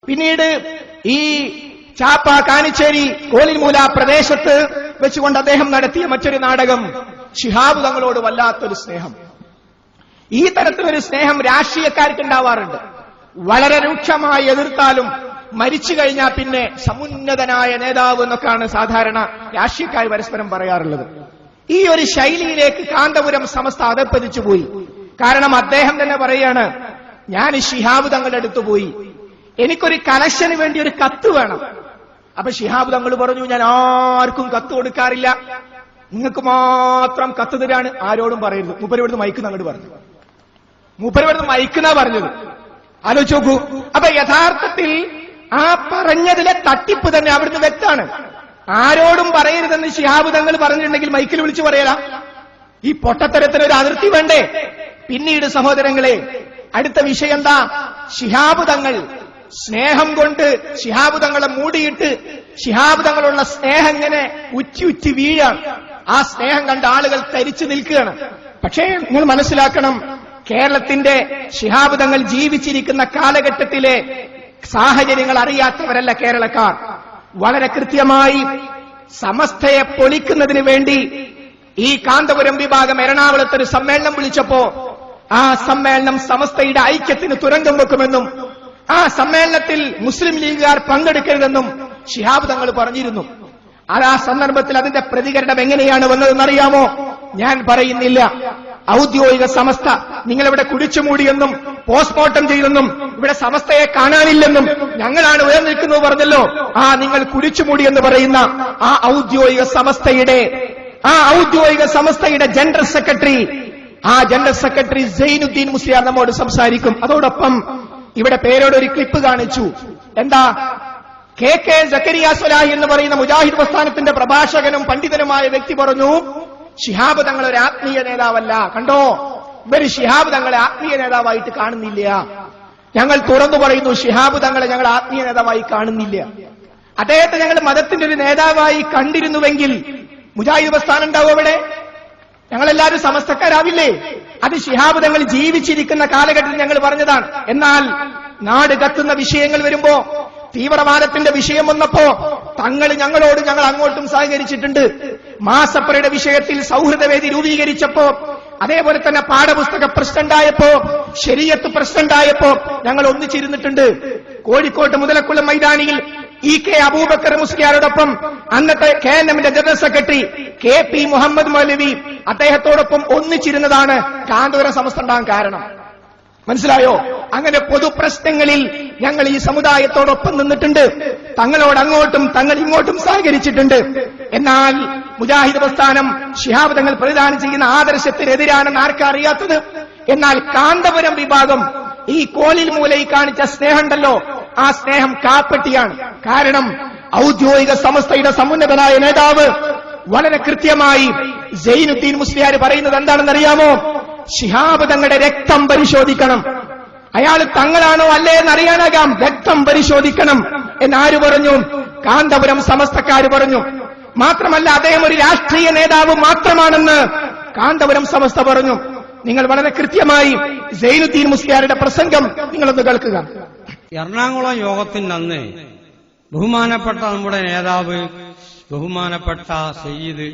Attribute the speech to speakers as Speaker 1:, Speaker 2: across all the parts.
Speaker 1: പിന്നീട് ഈ ചാപ്പ, കാനിച്ചേരി, കോലിൽമൂല പ്രദേശത്ത് വെച്ചുകൊണ്ട് അദ്ദേഹം നടത്തിയ മറ്റൊരു നാടകം ശിഹാബ് തങ്ങളോട് വല്ലാത്തൊരു സ്നേഹം. ഈ തരത്തിലൊരു സ്നേഹം രാഷ്ട്രീയക്കാർക്ക് ഉണ്ടാവാറുണ്ട്. വളരെ രൂക്ഷമായി എതിർത്താലും മരിച്ചു കഴിഞ്ഞാൽ പിന്നെ സമുന്നതനായ നേതാവ് എന്നൊക്കെയാണ് സാധാരണ രാഷ്ട്രീയക്കാർ പരസ്പരം പറയാറുള്ളത്. ഈ ഒരു ശൈലിയിലേക്ക് കാന്തപുരം സമസ്ത അധപ്പതിച്ചു പോയി. കാരണം അദ്ദേഹം തന്നെ പറയാണ്, ഞാൻ ശിഹാബ് തങ്ങളുടെ അടുത്ത് പോയി, എനിക്കൊരു കലക്ഷന് വേണ്ടി ഒരു കത്ത് വേണം. അപ്പൊ ശിഹാബ് തങ്ങൾ പറഞ്ഞു, ഞാൻ ആർക്കും കത്ത് കൊടുക്കാറില്ല, നിങ്ങൾക്ക് മാത്രം കത്ത് തരാണ്, ആരോടും പറയരുത്. മൂപ്പരിവിടുന്ന് മൈക്ക് അങ്ങോട്ട് പറഞ്ഞു. മൂപ്പരിവിടുന്ന് മൈക്കെന്നാ പറഞ്ഞത്. ആലോചിച്ച് നോക്കൂ. അപ്പൊ യഥാർത്ഥത്തിൽ ആ പറഞ്ഞതിലെ തട്ടിപ്പ് തന്നെ അവിടുന്ന് വ്യക്തമാണ്. ആരോടും പറയരുതെന്ന് ശിഹാബ് തങ്ങൾ പറഞ്ഞിട്ടുണ്ടെങ്കിൽ മൈക്കിൽ വിളിച്ചു പറയല. ഈ പൊട്ടത്തരത്തിനൊരു അതിർത്തി വേണ്ടേ? പിന്നീട് സഹോദരങ്ങളെ, അടുത്ത വിഷയം എന്താ? ശിഹാബ് തങ്ങൾ സ്നേഹം കൊണ്ട് ശിഹാബ് തങ്ങളെ മൂടിയിട്ട് ശിഹാബ് തങ്ങളുള്ള സ്നേഹം ഇങ്ങനെ ഉറ്റി ഉറ്റി വീഴാണ്. ആ സ്നേഹം കണ്ട ആളുകൾ തരിച്ചു നിൽക്കുകയാണ്. പക്ഷേ നിങ്ങൾ മനസ്സിലാക്കണം, കേരളത്തിന്റെ ശിഹാബ് തങ്ങൾ ജീവിച്ചിരിക്കുന്ന കാലഘട്ടത്തിലെ സാഹചര്യങ്ങൾ അറിയാത്തവരല്ല കേരളക്കാർ. വളരെ കൃത്യമായി സമസ്തയെ പൊളിക്കുന്നതിന് വേണ്ടി ഈ കാന്തപുരം വിഭാഗം എറണാകുളത്തൊരു സമ്മേളനം വിളിച്ചപ്പോ ആ സമ്മേളനം സമസ്തയുടെ ഐക്യത്തിന് തുരങ്കം വെക്കുമെന്നും ആ സമ്മേളനത്തിൽ മുസ്ലിം ലീഗുകാർ പങ്കെടുക്കരുതെന്നും ശിഹാബ് തങ്ങൾ പറഞ്ഞിരുന്നു. ആ സന്ദർഭത്തിൽ അതിന്റെ പ്രതികരണം എങ്ങനെയാണ് വന്നതെന്നറിയാമോ? ഞാൻ പറയുന്നില്ല. ഔദ്യോഗിക സമസ്ത നിങ്ങളിവിടെ കുടിച്ചുമൂടിയെന്നും പോസ്റ്റ്മോർട്ടം ചെയ്തെന്നും ഇവിടെ സമസ്തയെ കാണാനില്ലെന്നും ഞങ്ങളാണ് ഉയർന്നിരിക്കുന്നത് പറഞ്ഞല്ലോ. നിങ്ങൾ കുടിച്ചുമൂടിയെന്ന് പറയുന്ന ആ ഔദ്യോഗിക സമസ്തയുടെ ജനറൽ സെക്രട്ടറി സൈനുദ്ദീൻ മുസ്ലിയാർ നമ്മോട് സംസാരിക്കും. അതോടൊപ്പം ഇവിടെ പേരോടൊരു ക്ലിപ്പ് കാണിച്ചു. എന്താ? കെ സക്കരിയ സ്വലാഹി എന്ന് പറയുന്ന മുജാഹിദ് പ്രസ്ഥാനത്തിന്റെ പ്രഭാഷകനും പണ്ഡിതനുമായ വ്യക്തി പറഞ്ഞു, ശിഹാബ് തങ്ങൾ ഒരു ആത്മീയ നേതാവല്ല. കണ്ടോ, ഇവര് ശിഹാബ് തങ്ങളെ ആത്മീയ നേതാവായിട്ട് കാണുന്നില്ല. ഞങ്ങൾ തുറന്നു പറയുന്നു, ശിഹാബ് തങ്ങളെ ഞങ്ങൾ ആത്മീയ നേതാവായി കാണുന്നില്ല. അദ്ദേഹത്തെ ഞങ്ങൾ മതത്തിന്റെ ഒരു നേതാവായി കണ്ടിരുന്നുവെങ്കിൽ മുജാഹിദ് പ്രസ്ഥാനം ഉണ്ടാവും അവിടെ? ഞങ്ങളെല്ലാവരും സമസ്തക്കാരാവില്ലേ? അത് ശിഹാബ് തങ്ങൾ ജീവിച്ചിരിക്കുന്ന കാലഘട്ടത്തിൽ ഞങ്ങൾ പറഞ്ഞതാണ്. എന്നാൽ നാട് കത്തുന്ന വിഷയങ്ങൾ വരുമ്പോ, തീവ്രവാദത്തിന്റെ വിഷയം വന്നപ്പോ ഞങ്ങൾ അങ്ങോട്ടും സഹകരിച്ചിട്ടുണ്ട്. മാസപ്പറയുടെ വിഷയത്തിൽ സൗഹൃദവേദി രൂപീകരിച്ചപ്പോ, അതേപോലെ തന്നെ പാഠപുസ്തക പ്രശ്നമുണ്ടായപ്പോ, ശരീഅത്ത് പ്രശ്നമുണ്ടായപ്പോ ഞങ്ങൾ ഒന്നിച്ചിരുന്നിട്ടുണ്ട്. കോഴിക്കോട്ട് മുതലക്കുളം മൈതാനിയിൽ EK അബൂബക്കർ മുസ്ലിയാരോടൊപ്പം അന്നത്തെ KNMന്റെ ജനറൽ സെക്രട്ടറി KP മുഹമ്മദ് മൗലവി അദ്ദേഹത്തോടൊപ്പം ഒന്നിച്ചിരുന്നതാണ് കാന്തപുരം സമസ്ത ഉണ്ടാകാൻ കാരണം. മനസ്സിലായോ? അങ്ങനെ പൊതുപ്രശ്നങ്ങളിൽ ഞങ്ങൾ ഈ സമുദായത്തോടൊപ്പം നിന്നിട്ടുണ്ട്. തങ്ങളോട് അങ്ങോട്ടും തങ്ങൾ ഇങ്ങോട്ടും സഹകരിച്ചിട്ടുണ്ട്. എന്നാൽ മുജാഹിദ് പ്രസ്ഥാനം ശിഹാബ് തങ്ങൾ പ്രതിദാനം ചെയ്യുന്ന ആദർശത്തിനെതിരാണെന്ന് ആർക്കാ അറിയാത്തത്? എന്നാൽ കാന്തപുരം വിഭാഗം ഈ കോലിൽ മൂലയിൽ കാണിച്ച സ്നേഹമുണ്ടല്ലോ, ആ സ്നേഹം കാപ്പട്ടിയാണ്. കാരണം ഔദ്യോഗിക സമസ്തയുടെ സമുന്നതനായ നേതാവ് വളരെ കൃത്യമായി സൈനുദ്ദീൻ മുസ്ലിയാർ പറയുന്നത് എന്താണെന്നറിയാമോ? ശിഹാബ് തങ്ങളുടെ രക്തം പരിശോധിക്കണം. അയാൾ തങ്ങളാണോ അല്ലേ എന്നറിയാനാകാം, രക്തം പരിശോധിക്കണം എന്നാര് പറഞ്ഞു? കാന്തപുരം സമസ്തക്കാര് പറഞ്ഞു. മാത്രമല്ല, അദ്ദേഹം ഒരു രാഷ്ട്രീയ നേതാവ് മാത്രമാണെന്ന് കാന്തപുരം സമസ്ത പറഞ്ഞു. നിങ്ങൾ വളരെ കൃത്യമായി സൈനുദ്ദീൻ മുസ്ലിയാരുടെ പ്രസംഗം നിങ്ങളൊന്ന് കേൾക്കുക.
Speaker 2: എറണാകുളം യോഗത്തിന് അന്ന് ബഹുമാനപ്പെട്ട നമ്മുടെ നേതാവ് ബഹുമാനപ്പെട്ട സയ്യിദ്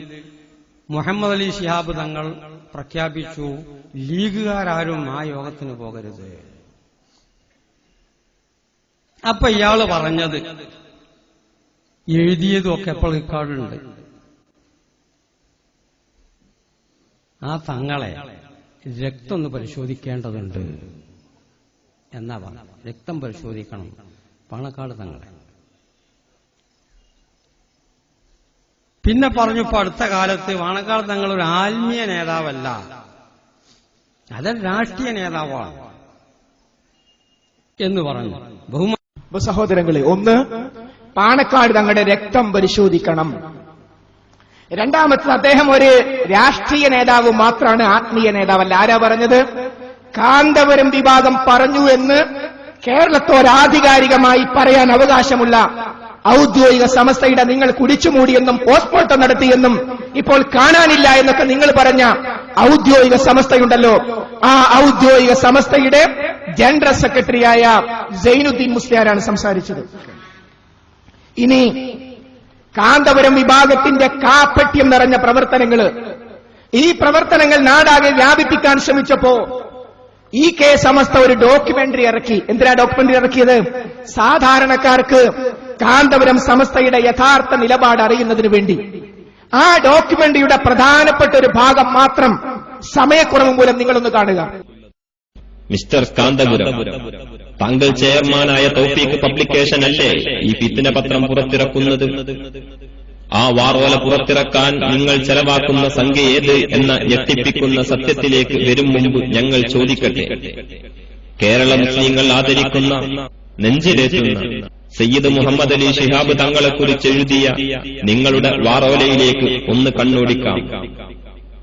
Speaker 2: മുഹമ്മദ് അലി ശിഹാബ് തങ്ങൾ പ്രഖ്യാപിച്ചു, ലീഗുകാരും ആ യോഗത്തിന് പോകരുത്. അപ്പൊ ഇയാള് പറഞ്ഞത് എഴുതിയതും ഒക്കെ ഇപ്പോൾ റെക്കോർഡുണ്ട്. ആ തങ്ങളെ രക്തം ഒന്ന് പരിശോധിക്കേണ്ടതുണ്ട് എന്നാ പറഞ്ഞു. രക്തം പരിശോധിക്കണം പാണക്കാട് തങ്ങളെ. പിന്നെ പറഞ്ഞു, ഇപ്പൊ അടുത്ത കാലത്ത് പാണക്കാട് തങ്ങൾ ഒരു ആത്മീയ നേതാവല്ല, അതൊരു രാഷ്ട്രീയ നേതാവാണ് എന്ന് പറഞ്ഞു.
Speaker 1: സഹോദരങ്ങളെ, ഒന്ന്, പാണക്കാട് തങ്ങളുടെ രക്തം പരിശോധിക്കണം. രണ്ടാമത്തത്, അദ്ദേഹം ഒരു രാഷ്ട്രീയ നേതാവ് മാത്രമാണ്, ആത്മീയ നേതാവല്ല. ആരാ പറഞ്ഞത്? കാന്തപുരം വിഭാഗം പറഞ്ഞു എന്ന് കേരളത്തോട് ആധികാരികമായി പറയാൻ അവകാശമുള്ള ഔദ്യോഗിക സമസ്തയുടെ നിങ്ങൾ കുടിച്ചുമൂടിയെന്നും പോസ്റ്റ്മോർട്ടം നടത്തിയെന്നും ഇപ്പോൾ കാണാനില്ല എന്നൊക്കെ നിങ്ങൾ പറഞ്ഞ ഔദ്യോഗിക സമസ്തയുണ്ടല്ലോ, ആ ഔദ്യോഗിക സമസ്തയുടെ ജനറൽ സെക്രട്ടറിയായ സൈനുദ്ദീൻ മുസ്ലിയാരാണ് സംസാരിച്ചത്. ഇനി കാന്തപുരം വിഭാഗത്തിന്റെ കാപ്പട്യം നിറഞ്ഞ പ്രവർത്തനങ്ങള്, ഈ പ്രവർത്തനങ്ങൾ നാടാകെ വ്യാപിപ്പിക്കാൻ ശ്രമിച്ചപ്പോ കെ സമസ്ത ഒരു ഡോക്യുമെന്ററി ഇറക്കി. എന്തിനാ ഡോക്യുമെന്ററി ഇറക്കിയത്? സാധാരണക്കാർക്ക് കാന്തപുരം സമസ്തയുടെ യഥാർത്ഥ നിലപാട് അറിയുന്നതിന് വേണ്ടി. ആ ഡോക്യുമെന്ററിയുടെ പ്രധാനപ്പെട്ട ഒരു ഭാഗം മാത്രം സമയക്കുറവ് മൂലം നിങ്ങളൊന്ന് കാണുക.
Speaker 3: മിസ്റ്റർ കാന്തപുരം, താങ്കൾ ചെയർമാനായ തൗഫീഖ് പബ്ലിക്കേഷൻ അല്ലേ ഈ ഫിത്ന പത്രം പുറത്തിറക്കുന്നത്? ആ വാർവല പുറത്തിറക്കാൻ നിങ്ങൾ ചെലവാക്കുന്ന സംഖ്യ ഏത് എന്ന ഞെട്ടിപ്പിക്കുന്ന സത്യത്തിലേക്ക് വരും മുമ്പ് ഞങ്ങൾ ചോദിക്കട്ടെ. കേരള മുസ്ലിങ്ങൾ ആദരിക്കുന്ന, നെഞ്ചിലേറ്റുന്ന സയ്യിദ് മുഹമ്മദ് അലി ശിഹാബ് തങ്ങളെക്കുറിച്ച് എഴുതിയ നിങ്ങളുടെ വാറോലയിലേക്ക് ഒന്ന് കണ്ണോടിക്കാം.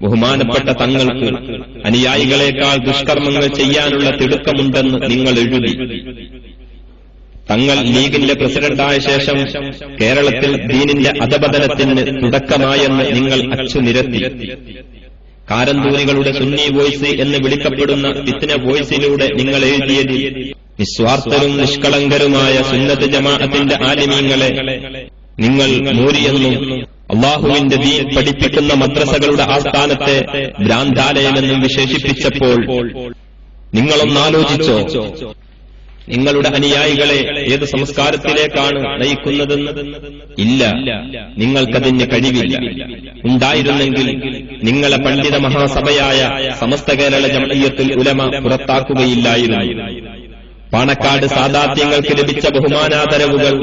Speaker 3: ബഹുമാനപ്പെട്ട തങ്ങൾക്ക് അനുയായികളെക്കാൾ ദുഷ്കർമ്മങ്ങൾ ചെയ്യാനുള്ള തിടുക്കമുണ്ടെന്ന് നിങ്ങൾ എഴുതി. തങ്ങൾ ലീഗിന്റെ പ്രസിഡന്റായ ശേഷം കേരളത്തിൽ ദീനിന്റെ അധപതനത്തിന് തുടക്കമായെന്ന് നിങ്ങൾ അച്ചുനിരത്തി. കാരന്തൂരികളുടെ സുന്നി വോയ്സ് എന്ന് വിളിക്കപ്പെടുന്ന ഫിത്ന വോയ്സിലൂടെ നിങ്ങൾ എഴുതിയതിൽ നിസ്വാർത്ഥരും നിഷ്കളങ്കരുമായ സുന്നത്ത് ജമാഅത്തിന്റെ ആലിമീങ്ങളെ നിങ്ങൾ മൂരിയെന്നും അള്ളാഹുവിന്റെ ദീൻ പഠിപ്പിക്കുന്ന മദ്രസകളുടെ ആസ്ഥാനത്തെ ഭ്രാന്താലയമെന്നും വിശേഷിപ്പിച്ചപ്പോൾ നിങ്ങളൊന്നാലോചിച്ചോ? നിങ്ങളുടെ അനുയായികളെ ഏത് സംസ്കാരത്തിലേക്കാണ് നയിക്കുന്നതെന്ന്? ഇല്ല, നിങ്ങൾക്കതിന് കഴിവില്ല. ഉണ്ടായിരുന്നെങ്കിൽ നിങ്ങളെ പണ്ഡിത മഹാസഭയായ സമസ്ത കേരള ജംഇയ്യത്തുൽ ഉലമ പുറത്താക്കുകയില്ലായിരുന്നു. പാണക്കാട് സാദാത്യങ്ങൾക്ക് ലഭിച്ച ബഹുമാനാദരവുകൾ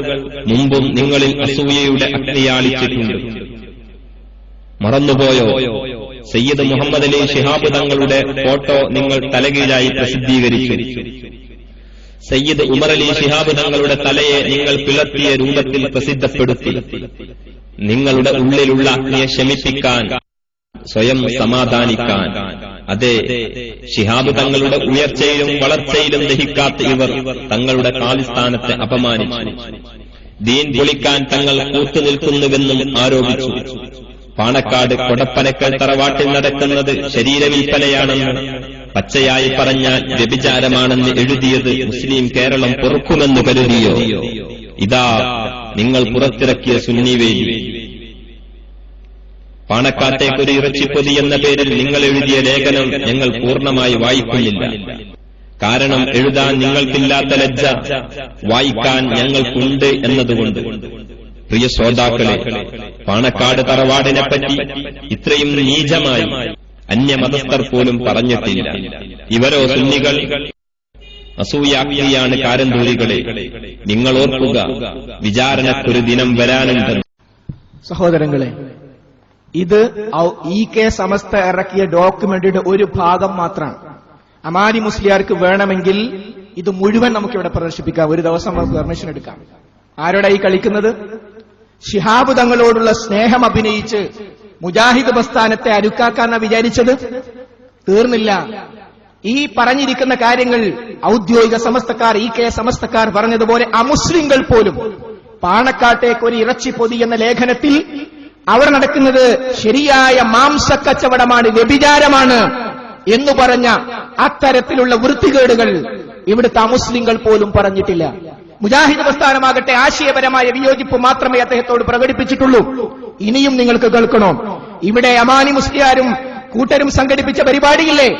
Speaker 3: മുമ്പും നിങ്ങളിൽ അസൂയയുടെ അഗ്നിയാളിച്ചിട്ടുണ്ട്. മറന്നുപോയോ? സയ്യിദ് മുഹമ്മദ് അലി ശിഹാബ് തങ്ങളുടെ ഫോട്ടോ നിങ്ങൾ തലകീഴായി പ്രസിദ്ധീകരിച്ചു. സയ്യിദ് ഉമർ അലി ശിഹാബ് തങ്ങളുടെ തലയെ നിങ്ങൾ പിളർത്തിയ രൂപത്തിൽ പ്രസിദ്ധപ്പെടുത്തി. നിങ്ങളുടെ ഉള്ളിലുള്ള അഗ്നിയെ ശമിപ്പിക്കാൻ, സ്വയം സമാധാനിക്കാൻ. അതെ, ശിഹാബ് തങ്ങളുടെ ഉയർച്ചയിലും വളർച്ചയിലും ദഹിക്കാത്ത ഇവർ തങ്ങളുടെ കാലിസ്ഥാനത്തെ അപമാനിച്ചു. ദീൻ പൊളിക്കാൻ തങ്ങൾ കൂട്ടുനിൽക്കുന്നുവെന്നും ആരോപിച്ചു. പാണക്കാട് കൊടപ്പനക്കൽ തറവാട്ടിൽ നടക്കുന്നത് ശരീരവിൽപ്പനയാണെന്ന്, പച്ചയായി പറഞ്ഞാൽ വ്യഭിചാരമാണെന്ന് എഴുതിയത് മുസ്ലിം കേരളം പൊറുക്കുമെന്ന് കരുതിയോ? ഇതാ നിങ്ങൾ പുറത്തിറക്കിയ സുന്നിവേലി. പാണക്കാട്ടേക്കൊരു ഇറച്ചിപ്പൊതി എന്ന പേരിൽ നിങ്ങൾ എഴുതിയ ലേഖനം ഞങ്ങൾ പൂർണ്ണമായി വായിക്കുന്നില്ല. കാരണം എഴുതാൻ നിങ്ങൾക്കില്ലാത്ത ലജ്ജ വായിക്കാൻ ഞങ്ങൾക്കുണ്ട് എന്നതുകൊണ്ട്. പ്രിയ ശ്രോതാക്കളെ, പാണക്കാട് തറവാടിനെപ്പറ്റി ഇത്രയും നീചമായി അന്യമതസ്ഥർ പോലും പറഞ്ഞിട്ടില്ല. ഇവരോ സുന്നികൾ? അസൂയാക്തിയാണ് കാരന്തൂരികളെ. നിങ്ങൾ ഓർക്കുക, വിചാരണക്കൊരു ദിനം വരാനുണ്ട്.
Speaker 1: സഹോദരങ്ങളെ, ഇത് കെ സമസ്ത ഇറക്കിയ ഡോക്യുമെന്റിയുടെ ഒരു ഭാഗം മാത്രമാണ്. അമാനി മുസ്ലിയാർക്ക് വേണമെങ്കിൽ ഇത് മുഴുവൻ നമുക്കിവിടെ പ്രദർശിപ്പിക്കാം. ഒരു ദിവസം നമുക്ക് പെർമിഷൻ എടുക്കാം. ആരോടായി കളിക്കുന്നത്? ശിഹാബ് തങ്ങളോടുള്ള സ്നേഹം അഭിനയിച്ച് മുജാഹിദ് പ്രസ്ഥാനത്തെ അരുക്കാക്കാന്നാ വിചാരിച്ചത്? തീർന്നില്ല. ഈ പറഞ്ഞിരിക്കുന്ന കാര്യങ്ങൾ ഔദ്യോഗിക സമസ്തക്കാർ, കെ സമസ്തക്കാർ പറഞ്ഞതുപോലെ അമുസ്ലിങ്ങൾ പോലും പാണക്കാട്ടേക്ക് ഒരു ഇറച്ചി പൊതി എന്ന ലേഖനത്തിൽ അവർ നടക്കുന്നത് ശരിയായ മാംസക്കച്ചവടമാണ്, വ്യഭിചാരമാണ് എന്നു പറഞ്ഞ അത്തരത്തിലുള്ള വൃത്തികേടുകൾ ഇവിടുത്തെ അമുസ്ലിങ്ങൾ പോലും പറഞ്ഞിട്ടില്ല. മുജാഹിദ് പ്രസ്ഥാനമാകട്ടെ ആശയപരമായ വിയോജിപ്പ് മാത്രമേ അദ്ദേഹത്തോട് പ്രകടിപ്പിച്ചിട്ടുള്ളൂ. ഇനിയും നിങ്ങൾക്ക് കേൾക്കണോ? ഇവിടെ അമാനി മുസ്ലിയാരും കൂട്ടരും സംഘടിപ്പിച്ച പരിപാടിയില്ലേ,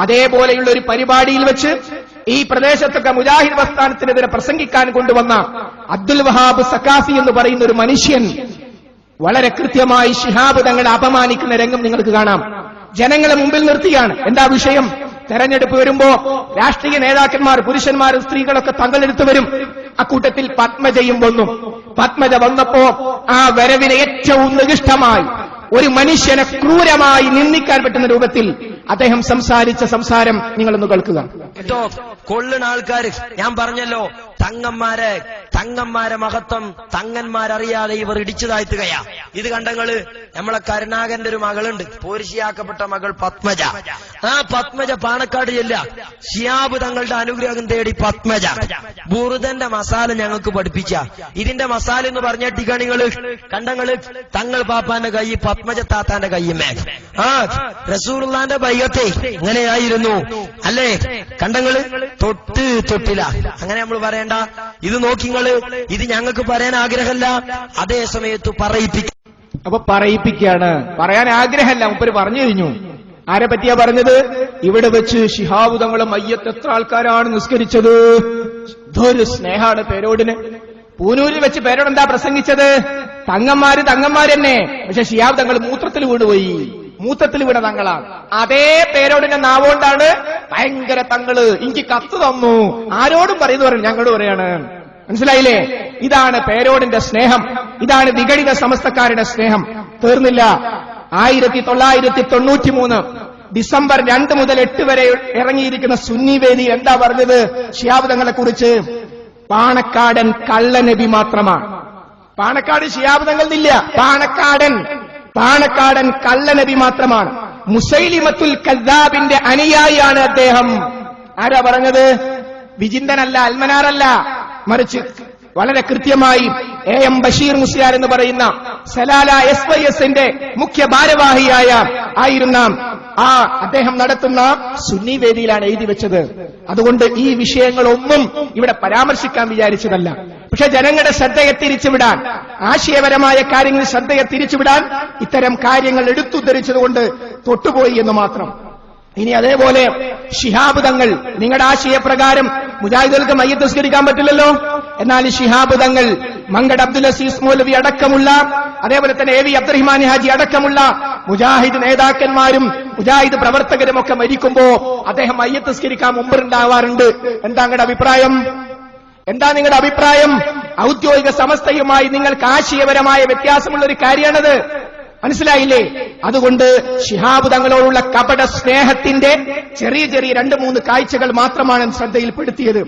Speaker 1: അതേപോലെയുള്ള ഒരു പരിപാടിയിൽ വെച്ച് ഈ പ്രദേശത്തൊക്കെ മുജാഹിദ് പ്രസ്ഥാനത്തിനെതിരെ പ്രസംഗിക്കാൻ കൊണ്ടുവന്ന അബ്ദുൽ വഹാബ് സക്കാഫി എന്ന് പറയുന്ന ഒരു മനുഷ്യൻ വളരെ കൃത്യമായി ശിഹാബ് തങ്ങളെ അപമാനിക്കുന്ന രംഗം നിങ്ങൾക്ക് കാണാം. ജനങ്ങളെ മുമ്പിൽ നിർത്തിയാണ്. എന്താ വിഷയം? തെരഞ്ഞെടുപ്പ് വരുമ്പോ രാഷ്ട്രീയ നേതാക്കന്മാർ, പുരുഷന്മാരും സ്ത്രീകളൊക്കെ തങ്ങളെടുത്ത് വരും. അക്കൂട്ടത്തിൽ പത്മജയും വന്നു. പത്മജ വന്നപ്പോ ആ വരവിനെ ഏറ്റവും നികൃഷ്ടമായി ഒരു മനുഷ്യനെ ക്രൂരമായി നിന്ദിക്കാൻ പറ്റുന്ന രൂപത്തിൽ അദ്ദേഹം സംസാരിച്ച സംസാരം നിങ്ങളൊന്ന് കേൾക്കുക.
Speaker 4: കൊള്ളുന്ന ആൾക്കാർ, ഞാൻ പറഞ്ഞല്ലോ തങ്ങന്മാരെ മഹത്വം തങ്ങന്മാരറിയാതെ ഇവർ ഇടിച്ചു താഴ്ത്തുകയാ. ഇത് കണ്ടങ്ങള് നമ്മളെ കരുണാകരന്റെ ഒരു മകളുണ്ട്, പോരിശിയാക്കപ്പെട്ട മകൾ പത്മജ. ആ പത്മജ പാണക്കാട് ചെല്ല ശിഹാബ് തങ്ങളുടെ അനുഗ്രഹം തേടി പത്മജ ബുറുദന്റെ മസാല ഞങ്ങൾക്ക് പഠിപ്പിച്ച. ഇതിന്റെ മസാല എന്ന് പറഞ്ഞിട്ടിക്കണിങ്ങള് കണ്ടങ്ങള് തങ്ങൾ പാപ്പാന്റെ കൈ പത്മജ താത്താന്റെ കയ്യുമേ. ആ റസൂലുള്ളാന്റെ ബൈഅത്തെ അങ്ങനെയായിരുന്നു അല്ലേ? കണ്ടങ്ങള് തൊട്ടില്ല. അങ്ങനെ നമ്മൾ പറയണ്ട. ഇത് നോക്കിങ്ങള്, ഇത് ഞങ്ങൾക്ക് പറയാൻ ആഗ്രഹമല്ല, അതേ സമയത്ത് പറയിപ്പിക്കും.
Speaker 1: അപ്പൊ പറയിപ്പിക്കുകയാണ്, പറയാൻ ആഗ്രഹമല്ല. മുപ്പര് പറഞ്ഞു കഴിഞ്ഞു. ആരെ പറ്റിയാ പറഞ്ഞത്? ഇവിടെ വെച്ച് ശിഹാബ് തങ്ങളെ മയ്യത്ത് എത്ര ആൾക്കാരാണ് നിസ്കരിച്ചത്? ഇതൊരു സ്നേഹാണ് പേരോടിന്. പൂനൂരിൽ വെച്ച് പേരോട് എന്താ പ്രസംഗിച്ചത്? തങ്ങന്മാര് തന്നെ. പക്ഷെ ശിഹാബ് തങ്ങൾ മൂത്രത്തിൽ വീണുപോയി. മൂത്രത്തിൽ വീണ തങ്ങളാണ്. അതേ പേരോടിന്റെ നാവുകൊണ്ടാണ് ഭയങ്കര തങ്ങള് എനിക്ക് കത്ത് തന്നു, ആരോടും പറയുന്നു ഞങ്ങളോട് പറയാണ്. മനസ്സിലായില്ലേ? ഇതാണ് പേരോടിന്റെ സ്നേഹം. ഇതാണ് വിഘടിത സമസ്തക്കാരുടെ സ്നേഹം. തീർന്നില്ല. 1993 ഡിസംബർ 2 മുതൽ 8 വരെ ഇറങ്ങിയിരിക്കുന്ന സുന്നി വേദി എന്താ പറഞ്ഞത് ശിഹാബ് തങ്ങളെ കുറിച്ച്? പാണക്കാടൻ കള്ളനബി മാത്രമാണ്. പാണക്കാട് ശിഹാബ് തങ്ങളില്ല. പാണക്കാടൻ കള്ളനബി മാത്രമാണ്. മുസൈലിമത്തുൽ കദ്ദാബിന്റെ അനുയായിയാണ് അദ്ദേഹം. ആരാ പറഞ്ഞത്? വിജിന്തനല്ല, അൽമനാറല്ല, മറിച്ച് വളരെ കൃത്യമായി AM ബഷീർ മുസ്ലിയാർ എന്ന് പറയുന്ന സലാല SYSന്റെ മുഖ്യ ഭാരവാഹിയായ ആയിരുന്ന അദ്ദേഹം നടത്തുന്ന സുന്നി വേദിയിലാണ് എഴുതി വെച്ചത്. അതുകൊണ്ട് ഈ വിഷയങ്ങളൊന്നും ഇവിടെ പരാമർശിക്കാൻ വിചാരിച്ചതല്ല. പക്ഷെ ജനങ്ങളുടെ ശ്രദ്ധയെ തിരിച്ചുവിടാൻ, ആശയപരമായ കാര്യങ്ങളിൽ ശ്രദ്ധയെ തിരിച്ചുവിടാൻ ഇത്തരം കാര്യങ്ങൾ എടുത്തുദ്ധരിച്ചതുകൊണ്ട് തൊട്ടുപോയി എന്ന് മാത്രം. ഇനി അതേപോലെ ശിഹാബ് തങ്ങൾ, നിങ്ങളുടെ ആശയപ്രകാരം മുജാഹിദുകൾക്ക് മയ്യത്ത് നിസ്കരിക്കാൻ പറ്റില്ലല്ലോ. എന്നാൽ ശിഹാബ് തങ്ങൾ, മങ്കട് അബ്ദുൽ അസീസ് മൗലവി അടക്കമുള്ള, അതേപോലെ തന്നെ AV അബ്ദുറഹ്മാൻ ഹാജി അടക്കമുള്ള മുജാഹിദ് നേതാക്കന്മാരും മുജാഹിദ് പ്രവർത്തകരും ഒക്കെ മരിക്കുമ്പോ അദ്ദേഹം മയ്യത്ത് നിസ്കരിക്കാൻ മുമ്പുണ്ടാവാറുണ്ട്. എന്താ നിങ്ങളുടെ അഭിപ്രായം? ഔദ്യോഗിക സമസ്തയുമായി നിങ്ങൾക്ക് ആശയപരമായ വ്യത്യാസമുള്ള ഒരു കാര്യമാണത്. മനസ്സിലായില്ലേ? അതുകൊണ്ട് ശിഹാബ് തങ്ങളോടുള്ള കപട സ്നേഹത്തിന്റെ ചെറിയ 2-3 കാഴ്ചകൾ മാത്രമാണ് ശ്രദ്ധയിൽപ്പെടുത്തിയത്.